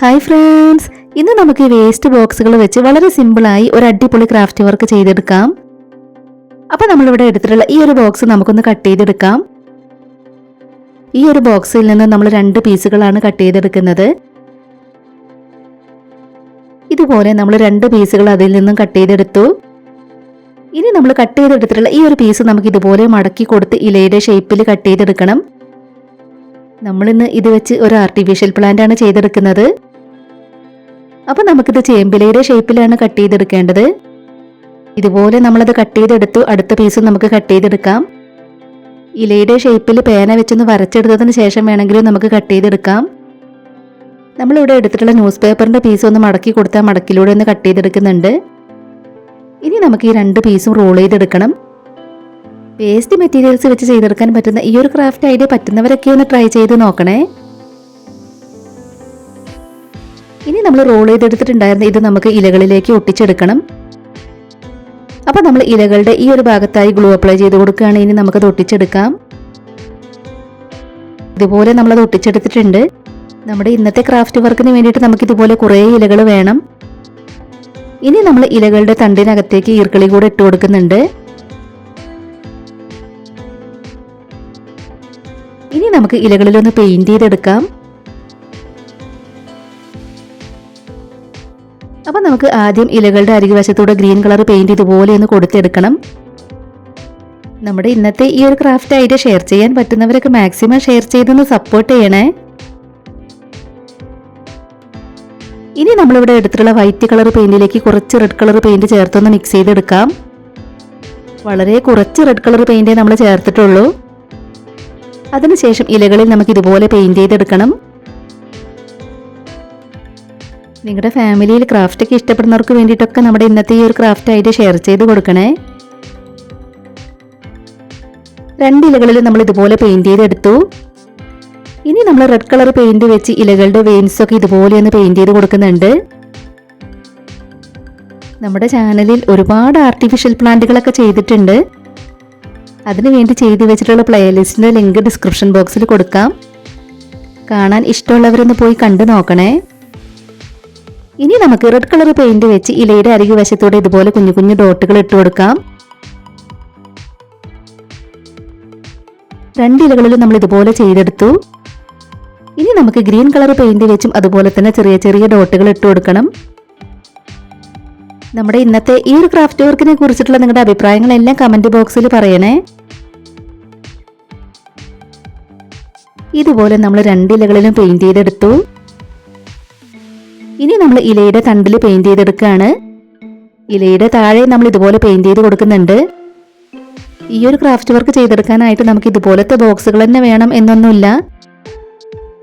Hi friends, ഇന്ന് നമുക്ക് ഈ വേസ്റ്റ് ബോക്സുകൾ വെച്ച് വളരെ സിമ്പിളായി ഒരു അടിപൊളി ക്രാഫ്റ്റ് വർക്ക് ചെയ്തെടുക്കാം. അപ്പോൾ നമ്മളിവിടെ എടുത്തിട്ടുള്ള ഈ ഒരു ബോക്സ് നമുക്കൊന്ന് കട്ട് ചെയ്തെടുക്കാം. ഈ ഒരു ബോക്സിൽ നിന്ന് നമ്മൾ 2 പീസുകളാണ് കട്ട് ചെയ്തെടുക്കുന്നത്. ഇതുപോലെ നമ്മൾ 2 പീസുകൾ അതിൽ നിന്നും കട്ട് ചെയ്തെടുത്തു. ഇനി നമ്മൾ കട്ട് ചെയ്തെടുത്തിട്ടുള്ള ഈ ഒരു പീസ് നമുക്ക് ഇതുപോലെ മടക്കി കൊടുത്ത് ഇലയുടെ ഷേപ്പിൽ കട്ട് ചെയ്തെടുക്കണം. നമ്മളിന്ന് ഇത് വെച്ച് ഒരു ആർട്ടിഫിഷ്യൽ പ്ലാന്റ് ആണ് ചെയ്തെടുക്കുന്നത്. അപ്പോൾ നമുക്കിത് ചേമ്പിലയുടെ ഷേപ്പിലാണ് കട്ട് ചെയ്തെടുക്കേണ്ടത്. ഇതുപോലെ നമ്മളത് കട്ട് ചെയ്തെടുത്തു. അടുത്ത പീസും നമുക്ക് കട്ട് ചെയ്തെടുക്കാം. ഇലയുടെ ഷേപ്പിൽ പേന വെച്ചൊന്ന് വരച്ചെടുത്തതിന് ശേഷം വേണമെങ്കിലും നമുക്ക് കട്ട് ചെയ്തെടുക്കാം. നമ്മളിവിടെ എടുത്തിട്ടുള്ള ന്യൂസ് പേപ്പറിൻ്റെ പീസ് ഒന്ന് മടക്കി കൊടുത്താൽ മടക്കിലൂടെ ഒന്ന് കട്ട് ചെയ്തെടുക്കുന്നുണ്ട്. ഇനി നമുക്ക് ഈ 2 പീസും റോൾ ചെയ്തെടുക്കണം. വേസ്റ്റ് മെറ്റീരിയൽസ് വെച്ച് ചെയ്തെടുക്കാൻ പറ്റുന്ന ഈ ഒരു ക്രാഫ്റ്റ് ഐഡിയ പറ്റുന്നവരൊക്കെ ഒന്ന് ട്രൈ ചെയ്ത് നോക്കണേ. ഇനി നമ്മൾ റോൾ ചെയ്തെടുത്തിട്ടുണ്ടായിരുന്ന ഇത് നമുക്ക് ഇലകളിലേക്ക് ഒട്ടിച്ചെടുക്കണം. അപ്പോൾ നമ്മൾ ഇലകളുടെ ഈ ഒരു ഭാഗത്തായി ഗ്ലൂ അപ്ലൈ ചെയ്ത് കൊടുക്കുകയാണ്. ഇനി നമുക്കത് ഒട്ടിച്ചെടുക്കാം. ഇതുപോലെ നമ്മളത് ഒട്ടിച്ചെടുത്തിട്ടുണ്ട്. നമ്മുടെ ഇന്നത്തെ ക്രാഫ്റ്റ് വർക്കിന് വേണ്ടിയിട്ട് നമുക്ക് ഇതുപോലെ കുറേ ഇലകൾ വേണം. ഇനി നമ്മൾ ഇലകളുടെ തണ്ടിനകത്തേക്ക് ഈർക്കിളി കൂടെ ഇട്ട് കൊടുക്കുന്നുണ്ട്. ഇനി നമുക്ക് ഇലകളിലൊന്ന് പെയിന്റ് ചെയ്തെടുക്കാം. അപ്പോൾ നമുക്ക് ആദ്യം ഇലകളുടെ അരികുവശത്തൂടെ ഗ്രീൻ കളർ പെയിന്റ് ഇതുപോലെ ഒന്ന് കൊടുത്തെടുക്കണം. നമ്മുടെ ഇന്നത്തെ ഈ ഒരു ക്രാഫ്റ്റ് ഐഡിയ ഷെയർ ചെയ്യാൻ പറ്റുന്നവരൊക്കെ മാക്സിമം ഷെയർ ചെയ്തൊന്ന് സപ്പോർട്ട് ചെയ്യണേ. ഇനി നമ്മളിവിടെ എടുത്തിട്ടുള്ള വൈറ്റ് കളർ പെയിന്റിലേക്ക് കുറച്ച് റെഡ് കളർ പെയിന്റ് ചേർത്തൊന്ന് മിക്സ് ചെയ്തെടുക്കാം. വളരെ കുറച്ച് റെഡ് കളർ പെയിന്റേ നമ്മൾ ചേർത്തിട്ടുള്ളൂ. അതിനുശേഷം ഇലകളിൽ നമുക്ക് ഇതുപോലെ പെയിന്റ് ചെയ്തെടുക്കണം. നിങ്ങളുടെ ഫാമിലിയിൽ ക്രാഫ്റ്റ് ഒക്കെ ഇഷ്ടപ്പെടുന്നവർക്ക് വേണ്ടിയിട്ടൊക്കെ നമ്മുടെ ഇന്നത്തെ ഈ ഒരു ക്രാഫ്റ്റ് ഐഡിയ ഷെയർ ചെയ്ത് കൊടുക്കണേ. 2 ഇലകളിൽ നമ്മൾ ഇതുപോലെ പെയിന്റ് ചെയ്തെടുത്തു. ഇനി നമ്മൾ റെഡ് കളർ പെയിന്റ് വെച്ച് ഇലകളുടെ വെയിൻസ് ഒക്കെ ഇതുപോലെ ഒന്ന് പെയിന്റ് ചെയ്ത് കൊടുക്കുന്നുണ്ട്. നമ്മുടെ ചാനലിൽ ഒരുപാട് ആർട്ടിഫിഷ്യൽ പ്ലാന്റുകളൊക്കെ ചെയ്തിട്ടുണ്ട്. അതിനുവേണ്ടി ചെയ്തു വെച്ചിട്ടുള്ള പ്ലേലിസ്റ്റിന്റെ ലിങ്ക് ഡിസ്ക്രിപ്ഷൻ ബോക്സിൽ കൊടുക്കാം. കാണാൻ ഇഷ്ടമുള്ളവരൊന്ന് പോയി കണ്ടു നോക്കണേ. ഇനി നമുക്ക് റെഡ് കളർ പെയിന്റ് വെച്ച് ഇലയുടെ അരികുവശത്തോടെ ഇതുപോലെ കുഞ്ഞു കുഞ്ഞു ഡോട്ടുകൾ ഇട്ട് കൊടുക്കാം. 2 ഇലകളിലും നമ്മൾ ഇതുപോലെ ചെയ്തെടുത്തു. ഇനി നമുക്ക് ഗ്രീൻ കളർ പെയിന്റ് വെച്ചും അതുപോലെ തന്നെ ചെറിയ ചെറിയ ഡോട്ടുകൾ ഇട്ട് കൊടുക്കണം. നമ്മുടെ ഇന്നത്തെ ഈ ഒരു ക്രാഫ്റ്റ് വർക്കിനെ കുറിച്ചിട്ടുള്ള നിങ്ങളുടെ അഭിപ്രായങ്ങളെല്ലാം കമന്റ് ബോക്സിൽ പറയണേ. ഇതുപോലെ നമ്മൾ 2 ഇലകളിലും പെയിന്റ് ചെയ്തെടുത്തു. ഇനി നമ്മൾ ഇലയുടെ തണ്ടിൽ പെയിന്റ് ചെയ്തെടുക്കുകയാണ്. ഇലയുടെ താഴെ നമ്മൾ ഇതുപോലെ പെയിന്റ് ചെയ്ത് കൊടുക്കുന്നുണ്ട്. ഈ ഒരു ക്രാഫ്റ്റ് വർക്ക് ചെയ്തെടുക്കാനായിട്ട് നമുക്ക് ഇതുപോലത്തെ ബോക്സുകൾ തന്നെ വേണം എന്നൊന്നുമില്ല.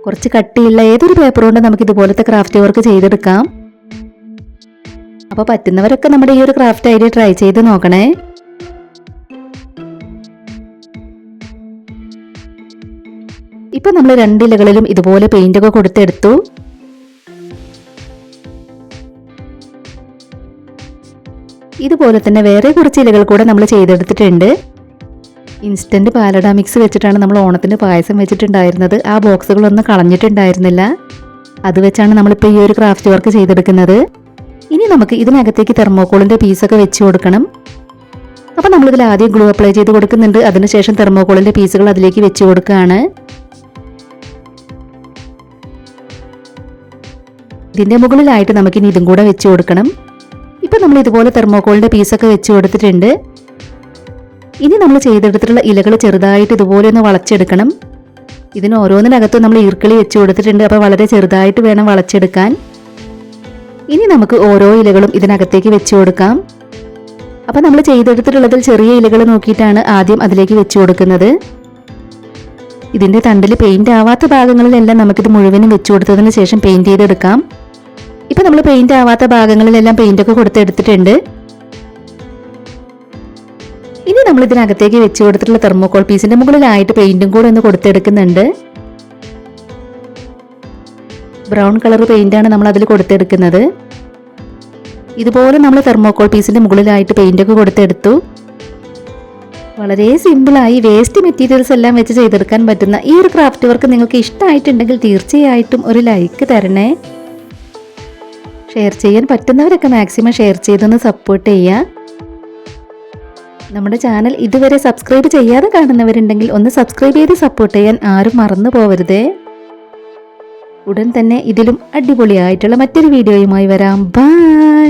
കുറച്ച് കട്ടിയുള്ള ഏതൊരു പേപ്പർ കൊണ്ട് നമുക്ക് ഇതുപോലത്തെ ക്രാഫ്റ്റ് വർക്ക് ചെയ്തെടുക്കാം. അപ്പോൾ പറ്റുന്നവരൊക്കെ നമ്മുടെ ഈ ഒരു ക്രാഫ്റ്റ് ഐഡിയ ട്രൈ ചെയ്ത് നോക്കണേ. ഇപ്പൊ നമ്മൾ 2 ഇലകളിലും ഇതുപോലെ പെയിന്റ് ഒക്കെ കൊടുത്തെടുത്തു. ഇതുപോലെ തന്നെ വേറെ കുറച്ച് ഇലകൾ കൂടെ നമ്മൾ ചെയ്തെടുത്തിട്ടുണ്ട്. ഇൻസ്റ്റന്റ് പാലട മിക്സ് വെച്ചിട്ടാണ് നമ്മൾ ഓണത്തിന് പായസം വെച്ചിട്ടുണ്ടായിരുന്നത്. ആ ബോക്സുകളൊന്നും കളഞ്ഞിട്ടുണ്ടായിരുന്നില്ല. അത് വെച്ചാണ് നമ്മളിപ്പോൾ ഈ ഒരു ക്രാഫ്റ്റ് വർക്ക് ചെയ്തെടുക്കുന്നത്. ഇനി നമുക്ക് ഇതിനകത്തേക്ക് തെർമോക്കോളിന്റെ പീസൊക്കെ വെച്ച് കൊടുക്കണം. അപ്പോൾ നമ്മളിതിൽ ആദ്യം ഗ്ലൂ അപ്ലൈ ചെയ്ത് കൊടുക്കുന്നുണ്ട്. അതിനുശേഷം തെർമോക്കോളിന്റെ പീസുകൾ അതിലേക്ക് വെച്ച് കൊടുക്കുകയാണ്. ഇതിന്റെ മുകളിലായിട്ട് നമുക്കിനി ഇതും കൂടെ വെച്ച് കൊടുക്കണം. ഇപ്പം നമ്മൾ ഇതുപോലെ തെർമോക്കോളിന്റെ പീസൊക്കെ വെച്ച് കൊടുത്തിട്ടുണ്ട്. ഇനി നമ്മൾ ചെയ്തെടുത്തിട്ടുള്ള ഇലകൾ ചെറുതായിട്ട് ഇതുപോലെ ഒന്ന് വളച്ചെടുക്കണം. ഇതിന് ഓരോന്നിനകത്തും നമ്മൾ ഈർക്കിളി വെച്ച് കൊടുത്തിട്ടുണ്ട്. അപ്പോൾ വളരെ ചെറുതായിട്ട് വേണം വളച്ചെടുക്കാൻ. ഇനി നമുക്ക് ഓരോ ഇലകളും ഇതിനകത്തേക്ക് വെച്ച് കൊടുക്കാം. അപ്പം നമ്മൾ ചെയ്തെടുത്തിട്ടുള്ളതിൽ ചെറിയ ഇലകൾ നോക്കിയിട്ടാണ് ആദ്യം അതിലേക്ക് വെച്ച് കൊടുക്കുന്നത്. ഇതിൻ്റെ തണ്ടിൽ പെയിന്റ് ആവാത്ത ഭാഗങ്ങളിലെല്ലാം നമുക്കിത് മുഴുവനും വെച്ച് കൊടുത്തതിന് ശേഷം പെയിന്റ് ചെയ്തെടുക്കാം. ഇപ്പം നമ്മൾ പെയിന്റ് ആവാത്ത ഭാഗങ്ങളിലെല്ലാം പെയിന്റ് ഒക്കെ കൊടുത്തെടുത്തിട്ടുണ്ട്. ഇനി നമ്മൾ ഇതിനകത്തേക്ക് വെച്ച് കൊടുത്തിട്ടുള്ള തെർമോക്കോൾ പീസിന്റെ മുകളിലായിട്ട് പെയിന്റും കൂടെ ഒന്ന് കൊടുത്തെടുക്കുന്നുണ്ട്. ബ്രൗൺ കളർ പെയിന്റാണ് നമ്മൾ അതിൽ കൊടുത്തെടുക്കുന്നത്. ഇതുപോലെ നമ്മൾ തെർമോക്കോൾ പീസിന്റെ മുകളിലായിട്ട് പെയിന്റ് ഒക്കെ കൊടുത്തെടുത്തു. വളരെ സിമ്പിളായി വേസ്റ്റ് മെറ്റീരിയൽസ് എല്ലാം വെച്ച് ചെയ്തെടുക്കാൻ പറ്റുന്ന ഈ ഒരു ക്രാഫ്റ്റ് വർക്ക് നിങ്ങൾക്ക് ഇഷ്ടമായിട്ടുണ്ടെങ്കിൽ തീർച്ചയായിട്ടും ഒരു ലൈക്ക് തരണേ. ഷെയർ ചെയ്യാൻ പറ്റുന്നവരൊക്കെ മാക്സിമം ഷെയർ ചെയ്തൊന്ന് സപ്പോർട്ട് ചെയ്യുക. നമ്മുടെ ചാനൽ ഇതുവരെ സബ്സ്ക്രൈബ് ചെയ്യാതെ കാണുന്നവരുണ്ടെങ്കിൽ ഒന്ന് സബ്സ്ക്രൈബ് ചെയ്ത് സപ്പോർട്ട് ചെയ്യാൻ ആരും മറന്നു പോകരുതേ. ഉടൻ തന്നെ ഇതിലും അടിപൊളിയായിട്ടുള്ള മറ്റൊരു വീഡിയോയുമായി വരാം. ബൈ.